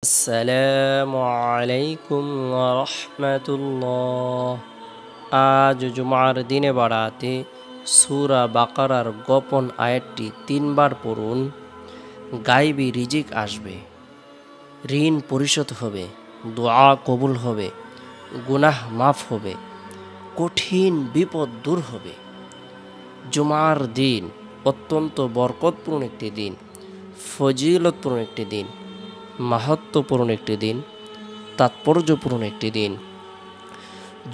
আসসালামু আলাইকুম ওয়া রাহমাতুল্লাহ। আজ জুমার দিনে বাড়াতে সূরা বাকারার গোপন আয়াতটি 3 বার পড়ুন। গায়বী রিজিক আসবে, ঋণ পরিশোধ হবে, দোয়া কবুল হবে, গুনাহ মাফ হবে, কঠিন বিপদ দূর হবে। জুমার দিন অত্যন্ত বরকতপূর্ণ একটি দিন, ফজিলতপূর্ণ একটি দিন, মাহাত্ম্যপূর্ণ একটি দিন, তাৎপর্যপূর্ণ একটি দিন।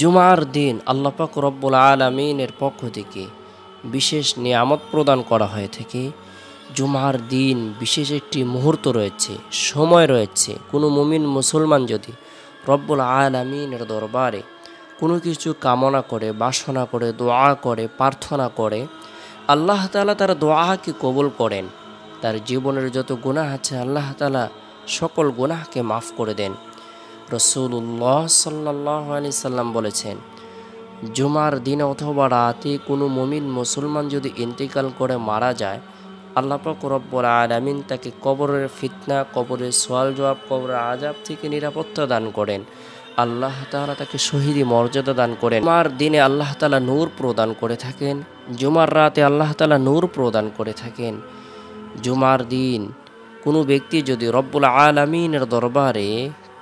জুমার দিন আল্লাহ পাক রব্বুল আলামিনের পক্ষ থেকে বিশেষ নিয়ামত প্রদান করা হয়ে থাকে। জুমার দিন বিশেষ একটি মুহূর্ত রয়েছে, সময় রয়েছে। কোনো মুমিন মুসলমান যদি রব্বুল আলামিনের দরবারে কোনো কিছু কামনা করে, বাসনা করে, দোয়া করে, প্রার্থনা করে, আল্লাহ তাআলা তার দোয়াকে কবুল করেন। তার জীবনের যত গুনাহ আছে আল্লাহ তাআলা সকল গুনাহকে মাফ করে দেন। রাসূলুল্লাহ সাল্লাল্লাহু আলাইহি সাল্লাম বলেছেন, জুমার দিনে অথবা রাতে কোনো মুমিন মুসলমান যদি ইন্তেকাল করে মারা যায়, আল্লাহ পাক রব্বুল আলামিন তাকে কবরের ফিতনা, কবরের সওয়াল জবাব, কবরের আযাব থেকে নিরাপত্তা দান করেন। আল্লাহ তাআলা তাকে শহীদি মর্যাদা দান করেন। জুমার দিনে আল্লাহ তাআলা নূর প্রদান করে থাকেন, জুমার রাতে আল্লাহ তাআলা নূর প্রদান করে থাকেন। জুমার দিন কোনো ব্যক্তি যদি রব্বুল আলামিনের দরবারে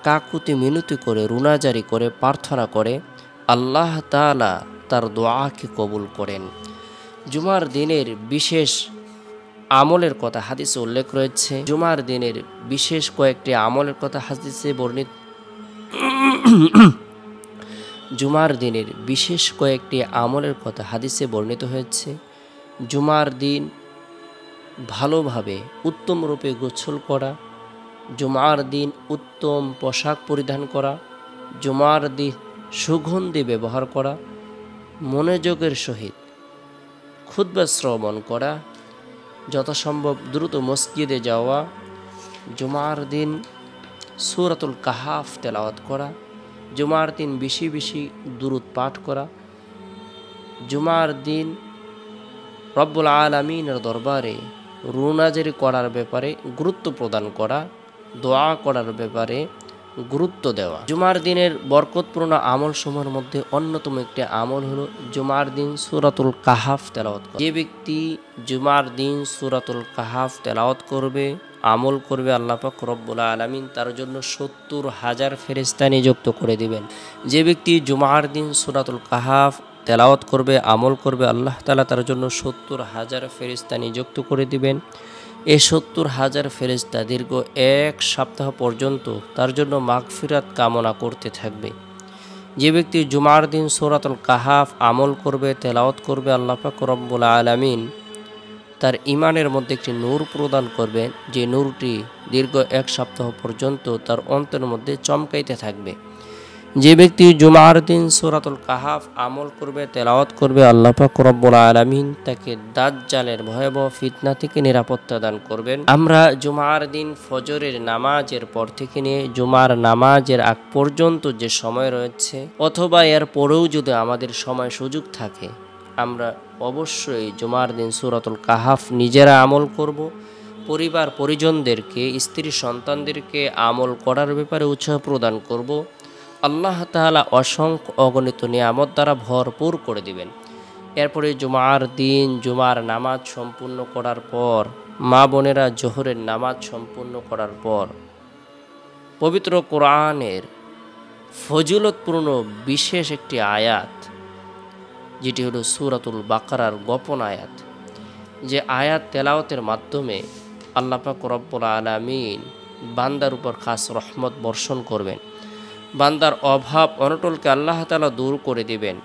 কাকুতি মিনতি করে, রুনাজারি করে, প্রার্থনা করে, আল্লাহ তাআলা তার দোয়াকে কবুল করেন। জুমার দিনের বিশেষ আমলের কথা হাদিসে উল্লেখ রয়েছে। জুমার দিনের বিশেষ কয়েকটি আমলের কথা হাদিসে বর্ণিত। জুমার দিনের বিশেষ কয়েকটি আমলের কথা হাদিসে বর্ণিত হয়েছে। জুমার দিন ভালোভাবে উত্তম রূপে গোসল করা, জুমার দিন উত্তম পোশাক পরিধান করা, জুমার দিন সুগন্ধি ব্যবহার করা, মনোযোগের সহিত খুতবা শ্রবণ করা, যথাসম্ভব দ্রুত মসজিদে যাওয়া, জুমার দিন সূরাতুল কাহাফ তেলাওয়াত করা, জুমার দিন বেশি বেশি দুরূদ পাঠ করা, জুমার দিন রব্বুল আলামিনের দরবারে রুনাজারি করার ব্যাপারে গুরুত্ব প্রদান করা, দোয়া করার ব্যাপারে গুরুত্ব দেওয়া। জুমার দিনের বরকতপূর্ণ আমল সমূহের মধ্যে অন্যতম একটি আমল হলো জুমার দিন সূরাতুল কাহাফ তেলাওয়াত করা। যে ব্যক্তি জুমার দিন সূরাতুল কাহাফ তেলাওয়াত করবে, আমল করবে, আল্লাহ পাক রব্বুল আলামিন তার জন্য ৭০,০০০ ফেরেশতা নিযুক্ত করে দিবেন। যে ব্যক্তি জুমার দিন সূরাতুল কাহাফ তেলাওয়াত করবে, আমল করবে, আল্লাহ তাআলা তার জন্য ৭০,০০০ ফেরেশতা নিযুক্ত করে দিবেন। এই ৭০,০০০ ফেরেশতা দীর্ঘ ১ সপ্তাহ পর্যন্ত তার জন্য মাগফিরাত কামনা করতে থাকবে। যে ব্যক্তি জুমার দিন সূরাতুল কাহাফ আমল করবে, তেলাওয়াত করবে, আল্লাহ পাক রব্বুল আলামিন তার ঈমানের মধ্যে একটি নূর প্রদান করবেন, যে নূরটি দীর্ঘ ১ সপ্তাহ পর্যন্ত তার অন্তরের মধ্যে চমকাইতে থাকবে। যে ব্যক্তি জুমার দিন সূরাতুল কাহাফ আমল করবে, তেলাওয়াত করবে, আল্লাহ পাক রব্বুল আলামিন তাকে দাজ্জালের ভয়াবহ ফিতনা থেকে নিরাপত্তা দান করবেন। আমরা জুমার দিন ফজরের নামাজের পর থেকে নিয়ে জুমার নামাজের আগ পর্যন্ত যে সময় রয়েছে, অথবা এর পরেও যদি আমাদের সময় সুযোগ থাকে, আমরা অবশ্যই জুমার দিন সূরাতুল কাহাফ নিজেরা আমল করব, পরিবার পরিজনদেরকে, স্ত্রী সন্তানদেরকে আমল করার ব্যাপারে উৎসাহ প্রদান করব। আল্লাহ তাআলা অসংখ্য অগণিত নিয়ামত দ্বারা ভরপুর করে দিবেন। এরপরে জুমার দিন জুমার নামাজ সম্পূর্ণ করার পর, মা বোনেরা জোহরের নামাজ সম্পূর্ণ করার পর পবিত্র কোরআনের ফজিলতপূর্ণ বিশেষ একটি আয়াত, যেটি হলো সূরাতুল বাকারার গোপন আয়াত, যে আয়াত তেলাওয়াতের মাধ্যমে আল্লাহ পাক রব্বুল আলামিন বান্দার উপর খাস রহমত বর্ষণ করবেন। বান্দার অভাব অনটনকে আল্লাহ তাআলা দূর করে দিবেন।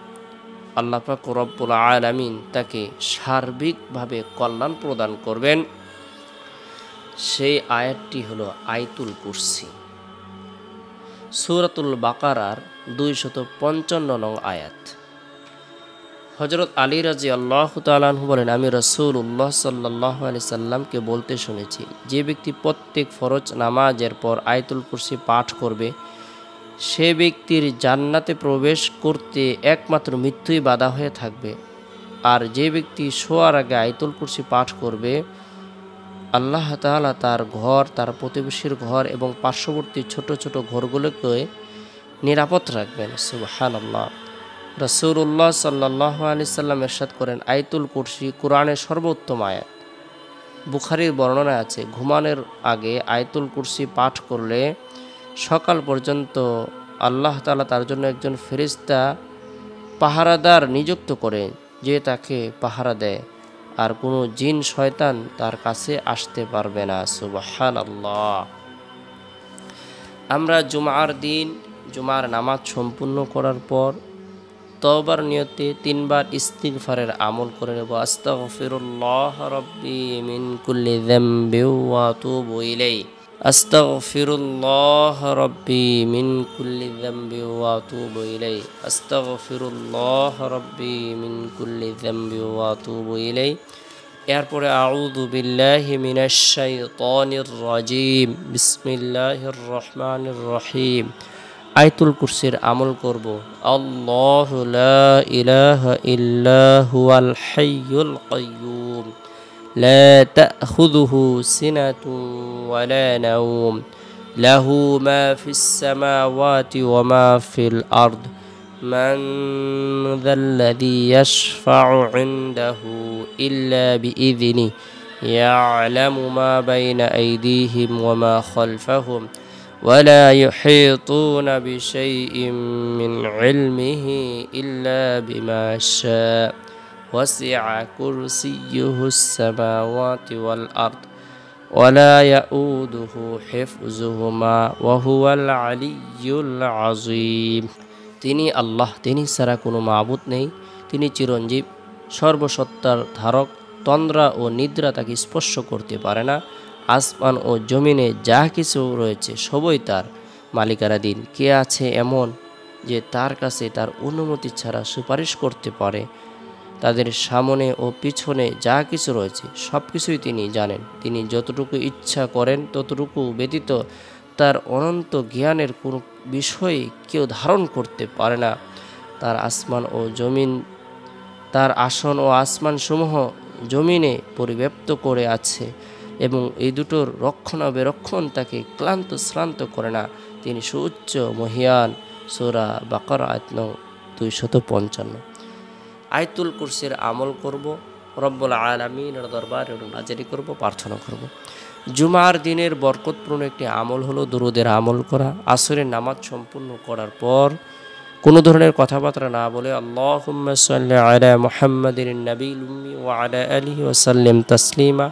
আল্লাহ পাক রব্বুল আলামিন তাকে সার্বিকভাবে কল্যাণ প্রদান করবেন। সেই আয়াতটি হলো আয়াতুল কুরসি, সূরাতুল বাকারার ২৫৫ নং আয়াত। হযরত আলী রাদিয়াল্লাহু তাআলা আনহু বলেন, আমি রাসূলুল্লাহ সাল্লাল্লাহু আলাইহি সাল্লামকে বলতে শুনেছি, যে ব্যক্তি প্রত্যেক ফরজ নামাজের পর আয়াতুল কুরসি পাঠ করবে, সে ব্যক্তির জান্নাতে প্রবেশ করতে একমাত্র মৃত্যুই বাধা হয়ে থাকবে। আর যে ব্যক্তি শোয়ার আগে আয়াতুল কুরসি পাঠ করবে, আল্লাহ তাআলা তার ঘর, তার প্রতিবেশীর ঘর এবং পার্শ্ববর্তী ছোট ছোট ঘরগুলোকে নিরাপদ রাখবেন। সুবহানাল্লাহ। রাসূলুল্লাহ সাল্লাল্লাহু আলাইহি সাল্লাম ইরশাদ করেন, আয়াতুল কুরসি কোরআনের সর্বোত্তম আয়াত। বুখারীর বর্ণনায় আছে, ঘুমানোর আগে আয়াতুল কুরসি পাঠ করলে সকাল পর্যন্ত আল্লাহ তাআলা তার জন্য একজন ফেরেশতা পাহারাদার নিযুক্ত করে, যে তাকে পাহারা দেয়, আর কোনো জিন শয়তান তার কাছে আসতে পারবে না। সুবহানাল্লাহ। আমরা জুমার দিন জুমার নামাজ সম্পূর্ণ করার পর তওবার নিয়তে 3 বার ইস্তিগফারের আমল করে নেব। আস্তাগফিরুল্লাহ রাব্বি মিন কুল্লি যামবি ওয়া আতুবু ইলাইহি। আস্তাগফিরুল্লাহ রাব্বি মিন কুল্লি যামবি ওয়া আতুবু ইলাইহি। আস্তাগফিরুল্লাহ রাব্বি মিন কুল্লি যামবি ওয়া আতুবু ইলাইহি। এরপরে আউযু বিল্লাহি মিনাশ শাইতানির রাজিম, বিসমিল্লাহির রহমানির রহিম আয়াতুল কুরসির আমল করব। আল্লাহু লা ইলাহা ইল্লা হুয়াল হাইয়ুল কাইয়্যুম লা তাখুযুহু সিনাতুন ওয়া লা নাওম লাহু মা ফিস সামাওয়াতি ওয়া মা ফিল আরদ মান যাল্লাযী ইয়াশফা'ু ইনদাহু ইল্লা বিইযনিহি ইয়া'লামু মা বাইনা আইদিহিম ওয়া মা খালফাহুম ولا يحيطون بشيء من علمه إلا بما شاء وسع كرسيه السماوات والأرض ولا يؤوده حفظهما وهو العلي العظيم। তিনি আল্লাহ, তিনি ছাড়া কোনো মাবুদ নেই। তিনি চিরঞ্জীব, সর্বসত্তার ধারক। তন্দ্রা ও নিদ্রা তাকে স্পর্শ করতে পারে না। আসমান ও জমিনে যা কিছু রয়েছে সবই তার মালিকানাধীন। কে আছে এমন যে তার কাছে তার অনুমতি ছাড়া সুপারিশ করতে পারে? তাদের সামনে ও পিছনে যা কিছু রয়েছে সব কিছুই তিনি জানেন। তিনি যতটুকু ইচ্ছা করেন ততটুকু ব্যতীত তার অনন্ত জ্ঞানের কোনো বিষয় কেউ ধারণ করতে পারে না। তার আসমান ও জমিন, তার আসন ও আসমানসমূহ জমিনে পরিব্যাপ্ত করে আছে এবং এই দুটোর রক্ষণাবেক্ষণ তাকে ক্লান্ত শ্রান্ত করে না। তিনি সুউচ্চ মহিয়ান। সূরা বাকারা আয়াত নং 255। আয়াতুল কুরসির আমল করব, রব্বুল আলামিনের দরবারে হাজিরি করব, প্রার্থনা করব। জুমার দিনের বরকতপূর্ণ একটি আমল হলো দুরূদের আমল করা। আসরের নামাজ সম্পূর্ণ করার পর কোনো ধরনের কথাবার্তা না বলে আল্লাহুম্মা সাল্লি আলা মুহাম্মাদিন নাবিয়্যিল উম্মি ওয়া আলা আলিহি ওয়া সাল্লিম তাসলিমা।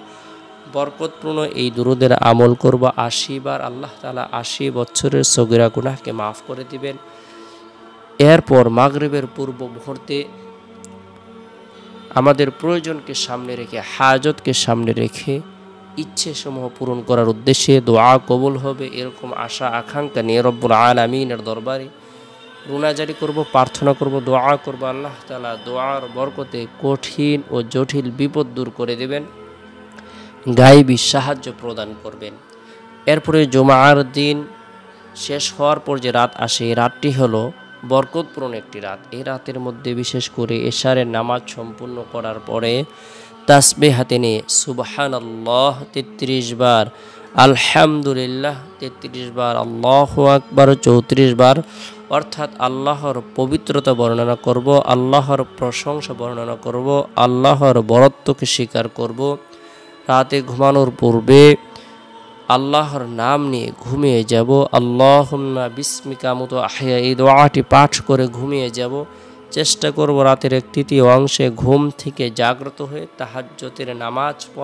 বরকতপূর্ণ এই দুরূদের আমল করব 80 বার। আল্লাহ তাআলা 80 বছরের সগীরা গুনাহকে মাফ করে দিবেন। এরপর মাগরিবের পূর্ব মুহূর্তে আমাদের প্রয়োজনকে সামনে রেখে, হাজতকে সামনে রেখে ইচ্ছে সমূহ পূরণ করার উদ্দেশ্যে দোয়া কবুল হবে এরকম আশা আকাঙ্ক্ষা নিয়ে রব্বুল আলামিনের দরবারে রুনাজারি করব, প্রার্থনা করব, দোয়া করব। আল্লাহ তাআলা দোয়ার বরকতে কঠিন ও জটিল বিপদ দূর করে দেবেন, গায়েবী সাহায্য প্রদান করবেন। এরপরে জুমার দিন শেষ হওয়ার পর যে রাত আসে, এই রাতটি হলো বরকতপূর্ণ একটি রাত। এই রাতের মধ্যে বিশেষ করে এশারের নামাজ সম্পূর্ণ করার পরে তাসবিহ হাতে নিয়ে সুবহানাল্লাহ 33 বার, আলহামদুলিল্লাহ 33 বার, আল্লাহু আকবার 34 বার, অর্থাৎ আল্লাহর পবিত্রতা বর্ণনা করব, আল্লাহর প্রশংসা বর্ণনা করব, আল্লাহর বরত্বকে স্বীকার করব। রাতে ঘুমানোর পূর্বে আল্লাহর নাম নিয়ে ঘুমিয়ে যাব। আল্লাহুম্মা বিসমিকা মুতু আহইয়া, এই দোয়াটি পাঠ করে ঘুমিয়ে যাব। চেষ্টা করব রাতের 1/3 অংশে ঘুম থেকে জাগ্রত হয়ে তাহাজ্জুদের নামাজ পড়া।